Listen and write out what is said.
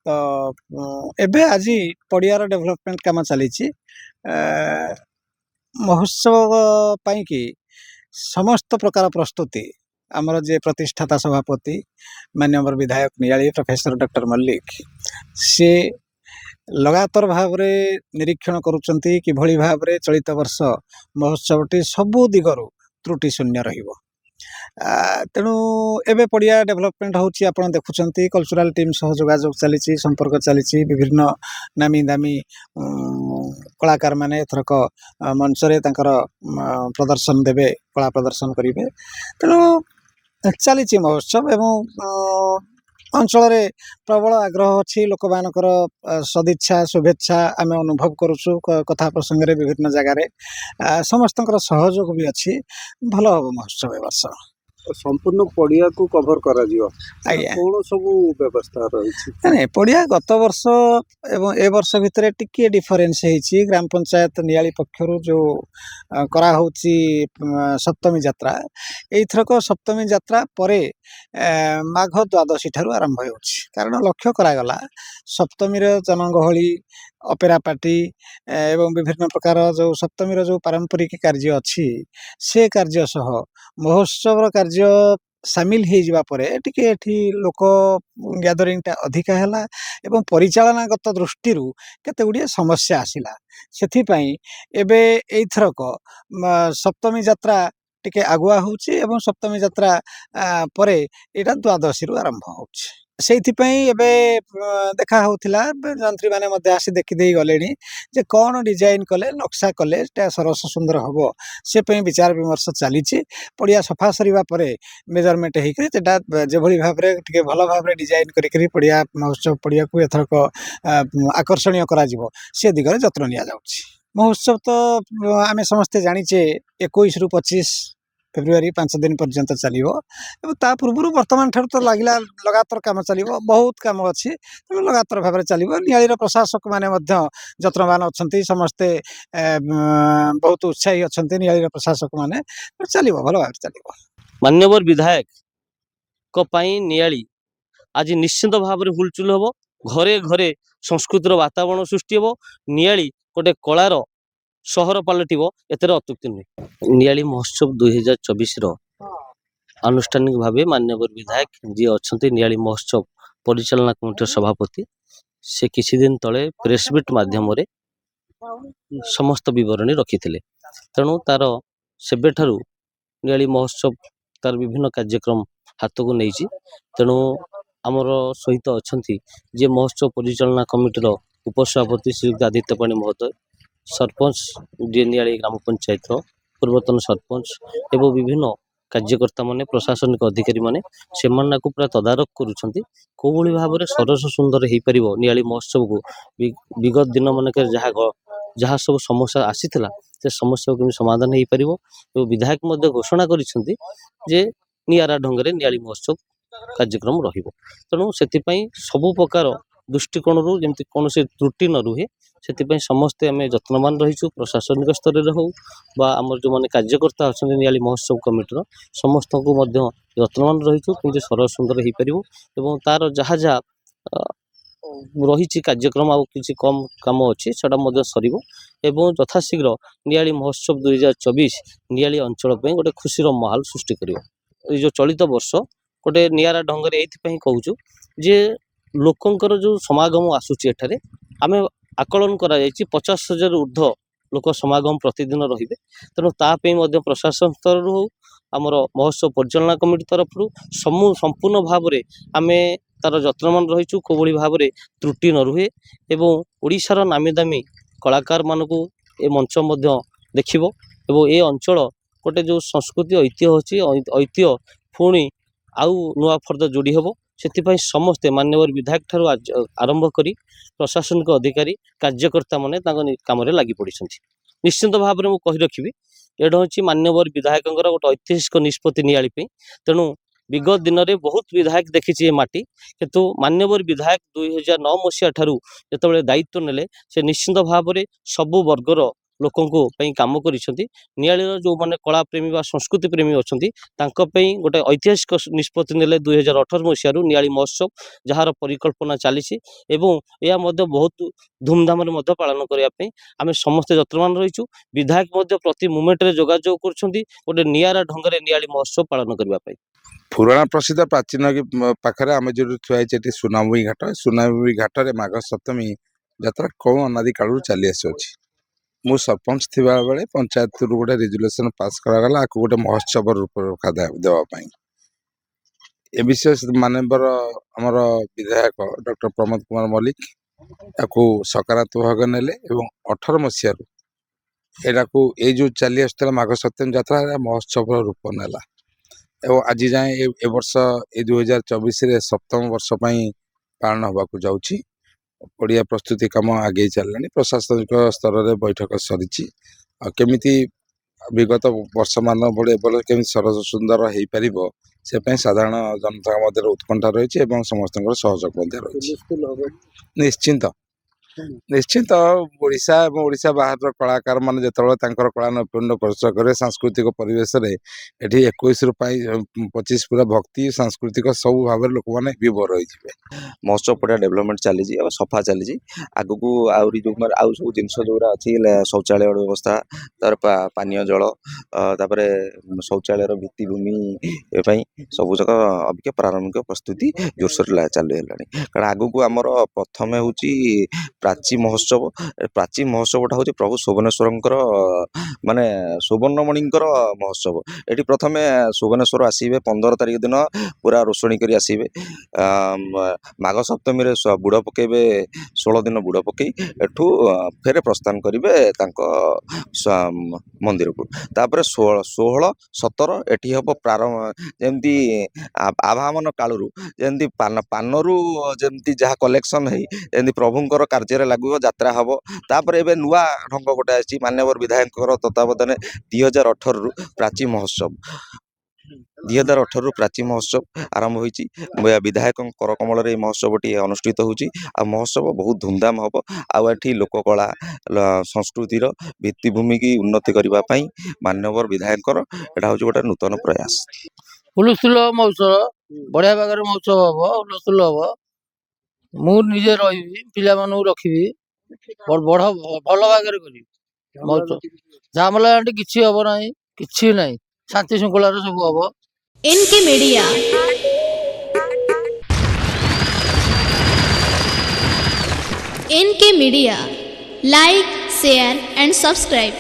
ତ ଏବେ ଆଜି ପଡ଼ିଆର ଡେଭଲପमेंट କାମ ଚାଲିଛି। ମହୋତ୍ସବ ପାଇଁକି ସମସ୍ତ ପ୍ରକାର ପ୍ରସ୍ତୁତି ଆମର ଯେ ପ୍ରତିଷ୍ଠାତା ସଭାପତି ମାନ୍ୟବର ବିଧାୟକ ନିଆଳି ପ୍ରଫେସର ଡକ୍ଟର ମଲ୍ଲିକ ସେ लगातार भाव निरीक्षण करुचंती किभली भाव चलित वर्ष महोत्सवटी सबु दिगरु त्रुटि शून्य रहिबो। तेणु एबे पड़िया डेभलपमेंट होची आपण देखुचंती कल्चरल टीम सह जोगाजोग चली संपर्क चली विभिन्न नामी दामी कलाकार माने एथरक मंचरे तांकर प्रदर्शन देबे कला प्रदर्शन करिवे। तेणु चली महोत्सव एवं अंचल प्रबल आग्रह अच्छी लोक मानकर सदिच्छा शुभेच्छा आम अनुभव करुचु कथा प्रसंग में विभिन्न जगार समस्त सहयोग भी अच्छी भल हम महोत्सव ए वर्ष संपूर्ण पड़िया को कवर करा कौन सब व्यवस्था रही पड़िया गत वर्ष एवं ए वर्ष भितर टिके डिफरेन्स है ग्राम पंचायत नियाली पक्षर जो करा होची सप्तमी यात्रा एथरक सप्तमी यात्रा परे माघ द्वादशी ठारू आरंभ हो कारण लक्ष्य करागला सप्तमी जनगहली अपेरा पार्टी एवं विभिन्न प्रकार जो सप्तमी जो पारंपरिक कार्य अच्छी से कार्य सह महोत्सव कार्य सामिल हो जावा परे टिके एठी लोक गैदरिंग टा अधिका हैला एवं परिचालनागत दृष्टि केते गुड़िए समस्या आसिला सेथि पई एबे एथरक सप्तमी यात्रा टिके आगुआ होची एवं सप्तमी यात्रा परे एटा द्वादशी रु आरंभ होची सेइथिपई एबे देखा होथिला जंत्री माने मध्य आसी देखि देई गलेनी जे कौन डिजाइन कले नक्शा कले सरस सुंदर हम से पई विचार विमर्श चली पड़िया सफा सरीबा परे मेजरमेंट होकर जो भाव में टे भल भाव डिजाइन करी पड़िया महोत्सव पड़िया को एथरक आकर्षणीय करा जिवो से दिगरे जत्न निया जाउछि। महोत्सव तो आम समस्ते जानीचे 21 रु 25 फेब्रुआरी 5 दिन पर्यंत चलो पूर्व बर्तमान ठार तो लगला लगातार काम चलो बहुत कम अच्छी लगातार भाव में चलो नियाली प्रशासक माने जत्नवान अच्छा समस्ते बहुत उत्साही अच्छा नियाली प्रशासक माने चलो भल भाव चलो। मान्यवर विधायक को पई नियाली आज निश्चिंत भाव में हुलचुल हम घरे घरे संस्कृतिर वातावरण सृष्टि हम नियाली गोटे कलार सहर पलटिव एतर अत्युक्ति नुहे। नियाली महोत्सव 2024 आनुष्ठानिक भाव मान्यवर विधायक जी अच्छा नियाली महोत्सव परिचालना कमिटी सभापति से किसी दिन तले प्रेसमिट माध्यम समस्त बरणी रखी तेणु तार सेबे ठारू नियाली महोत्सव तार विभिन्न कार्यक्रम हाथ को नहीं तेणु आमर सहित अच्छा जे महोत्सव परिचालना कमिटीर उपसभापति श्री आदित्य पाणी महोदय सरपंच नियाली ग्राम पंचायत पूर्वतन सरपंच एवं विभिन्न कार्यकर्ता माने प्रशासनिक अधिकारी माने से पूरा तदारक करुछंती कोभली भाव में सरस सुंदर हो पार नियाली महोत्सव को विगत दिन मानक जहाँ सब समस्या आसीथिला से समस्या को समाधान हो पार विधायक घोषणा करिसेंती जे नियारा ढंग से नियाली महोत्सव कार्यक्रम रहिबो तेणु से सबु प्रकार दृष्टिकोण जमी कौन त्रुटि न रुहे से समस्ते आम जत्नवान रहीचु प्रशासनिक स्तर में हो आमर जो मैंने कार्यकर्ता अच्छा नियाली महोत्सव कमिटीर समस्त को जत्नवान रहीचु कि सरस सुंदर हो पार तार जहाँ जहाँ रही कार्यक्रम आ कि कम कम अच्छी से सर यथाशीघ्र नियाली महोत्सव 2024 नियाली अंचल गोटे खुशीर माहौल सृष्टि कर जो चलित वर्ष गोटे नियारा ढंग से कहूँ जे लोकंकर जो समागम आसूची एठारे आमे आकलन करा 50,000 ऊर्ध्व लोक समागम प्रतिदिन रहिबे तेणु तापे प्रशासन स्तर हो आमर महोत्सव परिचालना कमिटी तरफ संपूर्ण भाव में आमे तार जत्नवान रहीचु कोभली भाव में त्रुटि न रुहे एवं ओडिशार नामी दामी कलाकार मानकु ए मंच देखिबो एवं ए अंचल गोटे जो संस्कृति ऐतिह्य अच्छी ऐतिह्य पुणी आउ नुआ फर्द जोड़ी हेबो से समस्ते मान्यवर विधायक ठारू आरंभ करी प्रशासनिक अधिकारी कार्यकर्ता माने काम लगी पड़ी निश्चिंत भाव में मुझे रखी एटा हूँ मान्यवर विधायक गोटे ऐतिहासिक निष्पत्ति नियाली तेणु विगत दिन में बहुत विधायक देखी माटी किंतु मान्यवर विधायक 2009 मसीहा ठारू जो दायित्व नेले से निश्चिंत भाव में सबु वर्गर ଲୋକଙ୍କୁ ପାଇଁ କାମ କରିଛନ୍ତି। ନିଆଳିର ଯେଉଁମାନେ କଳା ପ୍ରେମୀ ବା ସଂସ୍କୃତି ପ୍ରେମୀ ଅଛନ୍ତି ତାଙ୍କ ପାଇଁ ଗୋଟେ ଐତିହାସିକ ନିଷ୍ପତ୍ତି ନେଲେ 2018 ମସିହାରୁ ନିଆଳି ମହୋତ୍ସବ, ଯାହାର ପରିକଳ୍ପନା ଚାଲିଛି ଏବଂ ଏହା ମଧ୍ୟ ବହୁତ ଧୁମଧାମରେ ମଧ୍ୟ ପାଳନ କରିବା ପାଇଁ ଆମେ ସମସ୍ତେ ଯତ୍ନବାନ ରହିଛୁ। ବିଧାୟକ ମଧ୍ୟ ପ୍ରତି ମୁମେଣ୍ଟରେ ଯୋଗାଯୋଗ କରୁଛନ୍ତି ଗୋଟେ ନିଆରା ଢଙ୍ଗରେ ନିଆଳି ମହୋତ୍ସବ ପାଳନ କରିବା ପାଇଁ। ପୁରାଣ ପ୍ରସିଦ୍ଧ ପ୍ରାଚୀନ ପାଖରେ ଆମେ ଯୋଉଠି ଥୁଆ ହେଇଛି ଏଠି ସୁନାମୁହିଁ ଘାଟ। ସୁନାମୁହିଁ ଘାଟରେ ମାଘ ସପ୍ତମୀ ଯାତ୍ରା କୋଉ ଅନାଦି କାଳରୁ ଚାଲି ଆସିଅଛି। ମୁଁ ସରପଞ୍ଚ ଥିବା ବେଳେ ପଞ୍ଚାୟତରୁ ଗୋଟେ ରେଜୁଲେସନ ପାସ୍ କରାଗଲା ଆକୁ ଗୋଟେ ମହୋତ୍ସବ ରୂପରେଖା ଦେବା ପାଇଁ। ଏ ବିଶେଷ ମାନ୍ୟବର ଆମର ବିଧାୟକ ଡକ୍ଟର ପ୍ରମୋଦ କୁମାର ମଲ୍ଲିକ ତାକୁ ସକାରାତ୍ମକ ଭାବେ ନେଲେ ଏବଂ 18 ମସିହାରୁ ଏଟାକୁ ଏଇ ଯୋଉ ଚାଲି ଆସୁଥିଲା ମାଘ ସପ୍ତମୀ ଯାତ୍ରା ମହୋତ୍ସବର ରୂପ ନେଲା ଏବଂ ଆଜି ଯାଏଁ ଏ ବର୍ଷ ଏ 2024ରେ 7ମ ବର୍ଷ ପାଇଁ ପାଳନ ହେବାକୁ ଯାଉଛି। ପଡ଼ିଆ ପ୍ରସ୍ତୁତି କାମ ଆଗେଇ ଚାଲିଲାଣି। ପ୍ରଶାସନିକ ସ୍ତରରେ ବୈଠକ ସରିଛି। ଆଉ କେମିତି ବିଗତ ବର୍ଷମାନ ଭଳି ଏଭଳି କେମିତି ସରସ ସୁନ୍ଦର ହେଇପାରିବ ସେ ପାଇଁ ସାଧାରଣ ଜନତାଙ୍କ ମଧ୍ୟରେ ଉତ୍କଣ୍ଠା ରହିଛି ଏବଂ ସମସ୍ତଙ୍କର ସହଯୋଗ ମଧ୍ୟ ରହିଛି। ନିଶ୍ଚିନ୍ତ ନିଶ୍ଚିନ୍ତ ଓଡ଼ିଶା ଏବଂ ଓଡ଼ିଶା ବାହାରର କଳାକାର ମାନେ ଯେତେବେଳେ ତାଙ୍କର କଳା ନୈପୁଣ୍ୟ ପ୍ରଦର୍ଶନ କରିବେ ସାଂସ୍କୃତିକ ପରିବେଶରେ ଏଠି 21ରୁ 25 ପୁରା ଭକ୍ତି ସାଂସ୍କୃତିକ ସବୁ ଭାବରେ ଲୋକମାନେ ବିଭୋର ହୋଇଯିବେ। ମହୋତ୍ସବ ପଡ଼ିଆ ଡେଭଲପମେଣ୍ଟ ଚାଲିଛି ଆଉ ସଫା ଚାଲିଛି। ଆଗକୁ ଆହୁରି ଯୋଉମାନେ ଆଉ ସବୁ ଜିନିଷ ଯୋଉଗୁରା ଅଛି ଶୌଚାଳୟ ବ୍ୟବସ୍ଥା, ତାପରେ ପାନୀୟ ଜଳ, ତାପରେ ଶୌଚାଳୟର ଭିତ୍ତିଭୂମି ପାଇଁ ସବୁ ଯାକ ଅବିକା ପ୍ରାରମ୍ଭିକ ପ୍ରସ୍ତୁତି ଜୋରସୋର ଚାଲୁ ହେଲାଣି। କାରଣ ଆଗକୁ ଆମର ପ୍ରଥମେ ହେଉଛି ପ୍ରାଚୀ ମହୋତ୍ସବ। ପ୍ରାଚୀ ମହୋତ୍ସବଟା ହେଉଛି ପ୍ରଭୁ ସୁବର୍ଣ୍ଣେଶ୍ୱରଙ୍କର ମାନେ ସୁବର୍ଣ୍ଣମଣିଙ୍କର ମହୋତ୍ସବ। ଏଠି ପ୍ରଥମେ ସୁବର୍ଣ୍ଣେଶ୍ୱର ଆସିବେ 15 ତାରିଖ ଦିନ ପୁରା ରୋଷଣୀ କରି ଆସିବେ। ମାଘ ସପ୍ତମୀରେ ବୁଡ଼ ପକେଇବେ, 16 ଦିନ ବୁଡ଼ ପକେଇ ଏଠୁ ଫେରେ ପ୍ରସ୍ଥାନ କରିବେ ତାଙ୍କ ମନ୍ଦିରକୁ। ତାପରେ 16, 17 ଏଠି ହେବ ପ୍ରାରମ୍ଭ ଯେମିତି ଆଭାମନ କାଳରୁ ଯେମିତି ପାନରୁ ଯେମିତି ଯାହା କଲେକ୍ସନ୍ ହେଇ ଯେମିତି ପ୍ରଭୁଙ୍କର କାର୍ଯ୍ୟରେ ଲାଗିବ, ଯାତ୍ରା ହେବ। ତାପରେ ଏବେ ନୂଆ ଢଙ୍ଗ ଗୋଟେ ଆସିଛି ମାନ୍ୟବର ବିଧାୟକଙ୍କର ତତ୍ତ୍ୱାବଧାନରେ 2018ରୁ ପ୍ରାଚୀ ମହୋତ୍ସବ 2018ରୁ ପ୍ରାଚୀ ମହୋତ୍ସବ ଆରମ୍ଭ ହୋଇଛି। ବିଧାୟକଙ୍କ କରକମଳରେ ଏହି ମହୋତ୍ସବଟି ଅନୁଷ୍ଠିତ ହେଉଛି। ଆଉ ମହୋତ୍ସବ ବହୁତ ଧୁମଧାମ ହେବ। ଆଉ ଏଠି ଲୋକକଳା ସଂସ୍କୃତିର ଭିତ୍ତିଭୂମିକି ଉନ୍ନତି କରିବା ପାଇଁ ମାନ୍ୟବର ବିଧାୟକଙ୍କର ଏଇଟା ହେଉଛି ଗୋଟେ ନୂତନ ପ୍ରୟାସ। ହୁଲସ୍ଥୁଲ ମହୋତ୍ସବ ବଢ଼ିଆ ଭାବରେ ମହୋତ୍ସବ ହେବ, ହୁଲସ୍ଥୁଲ ହେବ। ମୁଁ ନିଜେ ରହିବି, ପିଲାମାନଙ୍କୁ ରଖିବି, ଭଲ ଭାବରେ କରିବି ମହୋତ୍ସବ। ଝାମେଲା ଏଠି କିଛି ହେବ ନାହିଁ, କିଛି ନାହିଁ, ଶାନ୍ତି ଶୃଙ୍ଖଳାରେ ସବୁ ହେବ। NK media like share and subscribe.